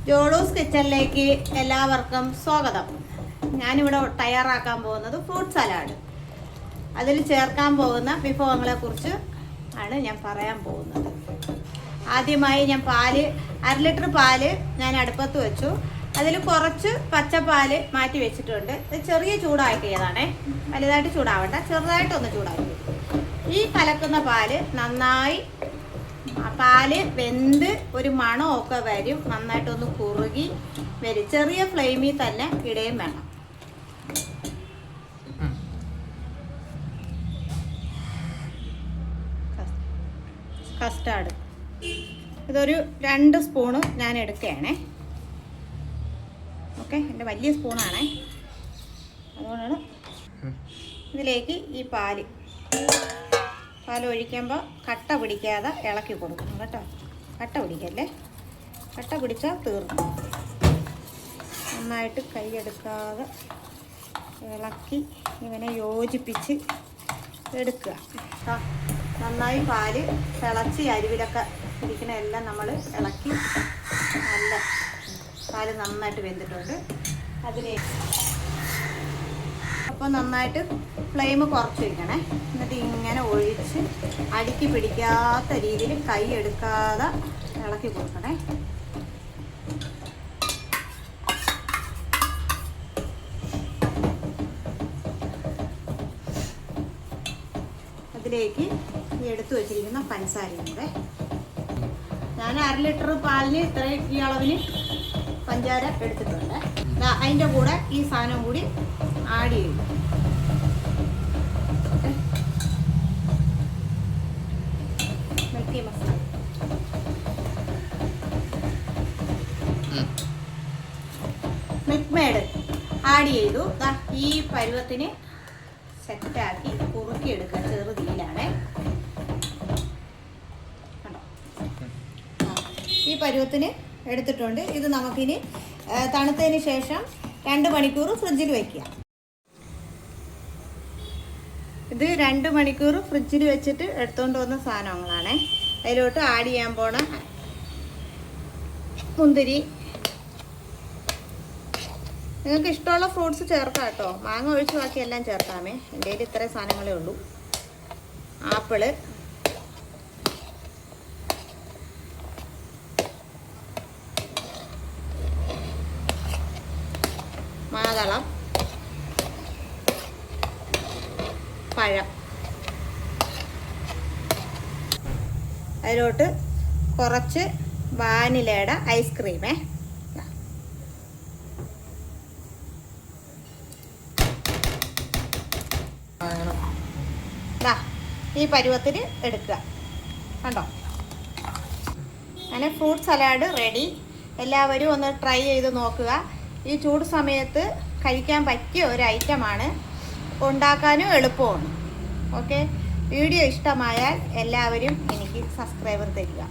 ജോളൂസ് കിച്ചണിലേക്ക് എല്ലാവർക്കും സ്വാഗതം. ഞാനിവിടെ തയ്യാറാക്കാൻ പോകുന്നത് ഫ്രൂട്ട് സലാഡ്. അതിൽ ചേർക്കാൻ പോകുന്ന വിഭവങ്ങളെക്കുറിച്ച് ആണ് ഞാൻ പറയാൻ പോകുന്നത്. ആദ്യമായി ഞാൻ അര ലിറ്റർ പാല് ഞാൻ അടുപ്പത്ത് വെച്ചു. അതിൽ കുറച്ച് പച്ചപ്പാല് മാറ്റി വെച്ചിട്ടുണ്ട്. ഇത് ചെറിയ ചൂടാക്കിയതാണേ, വലുതായിട്ട് ചൂടാവണ്ട, ചെറുതായിട്ടൊന്ന് ചൂടാക്കി. ഈ കലക്കുന്ന പാല് നന്നായി പാല് വെന്ത് ഒരു മണമൊക്കെ വരും, നന്നായിട്ടൊന്ന് കുറുകി വരും. ചെറിയ ഫ്ലെയിമിൽ തന്നെ ഇടുകയും വേണം. കസ്റ്റാർഡ് ഇതൊരു 2 സ്പൂണ് ഞാൻ എടുക്കുകയാണേ. ഓക്കെ, എൻ്റെ വലിയ സ്പൂണാണേ, അതുകൊണ്ടാണ്. ഇതിലേക്ക് ഈ പാല് ഒഴിക്കുമ്പോൾ കട്ട പിടിക്കാതെ ഇളക്കി കൊടുക്കണം കേട്ടോ. കട്ട പിടിക്കല്ലേ, കട്ട പിടിച്ചാൽ തീർന്നു. നന്നായിട്ട് കൈയെടുക്കാതെ ഇളക്കി ഇങ്ങനെ യോജിപ്പിച്ച് എടുക്കുക. നന്നായി പാല് തിളച്ച് അരുവിലൊക്കെ പിടിക്കണ എല്ലാം നമ്മൾ ഇളക്കി. നല്ല പാല് നന്നായിട്ട് വെന്തിട്ടുണ്ട്. അതിലേക്ക് അപ്പോൾ നന്നായിട്ട് ഫ്ലെയിം കുറച്ച് വയ്ക്കണേ. എന്നിട്ട് ഇങ്ങനെ ഒഴിച്ച് അടിക്ക് പിടിക്കാത്ത രീതിയിൽ കൈ എടുക്കാതെ ഇളക്കി കൊടുക്കണേ. അതിലേക്ക് ഈ എടുത്തു വച്ചിരിക്കുന്ന പഞ്ചസാരയും കൂടെ. ഞാൻ 1/2 ലിറ്റർ പാലിന് ഇത്രയും ഈ അളവിന് പഞ്ചാര എടുത്തിട്ടുണ്ട്. അതിൻ്റെ കൂടെ ഈ സാധനം കൂടി ആഡ് ചെയ്യും. Milky masala, milk made add ചെയ്തു. ഈ പരുവത്തിന് സെറ്റാക്കി കുറുക്കിയെടുക്കുക. ചെറുതീയിലാണേ, ഈ പരുവത്തിന് എടുത്തിട്ടുണ്ട്. ഇത് നമുക്കിനി തണുത്തതിന് ശേഷം 2 മണിക്കൂർ ഫ്രിഡ്ജിൽ വയ്ക്കുക. ഇത് 2 മണിക്കൂർ ഫ്രിഡ്ജിൽ വെച്ചിട്ട് എടുത്തുകൊണ്ട് വന്ന സാധനങ്ങളാണേ. അതിലോട്ട് ആഡ് ചെയ്യാൻ പോണ മുന്തിരി, നിങ്ങൾക്ക് ഇഷ്ടമുള്ള ഫ്രൂട്ട്സ് ചേർക്കാം കേട്ടോ. മാങ്ങ ഒഴിച്ച് ബാക്കി എല്ലാം ചേർക്കാമേ. എൻ്റെ കയ്യിൽ ഇത്രയും സാധനങ്ങളേ ഉള്ളൂ. ആപ്പിള്, മാതളം, പഴം. അതിലോട്ട് കുറച്ച് വാനിലയുടെ ഐസ്ക്രീമേ. ഈ പരുവത്തിന് എടുക്കുക. കണ്ടോ, അങ്ങനെ ഫ്രൂട്ട് സലാഡ് റെഡി. എല്ലാവരും ഒന്ന് ട്രൈ ചെയ്ത് നോക്കുക. ഈ ചൂട് സമയത്ത് കഴിക്കാൻ പറ്റിയ ഒരു ഐറ്റമാണ്, ഉണ്ടാക്കാനും എളുപ്പമാണ്. ഓക്കെ, വീഡിയോ ഇഷ്ടമായാൽ എല്ലാവരും എനിക്ക് സബ്സ്ക്രൈബർ തരിക.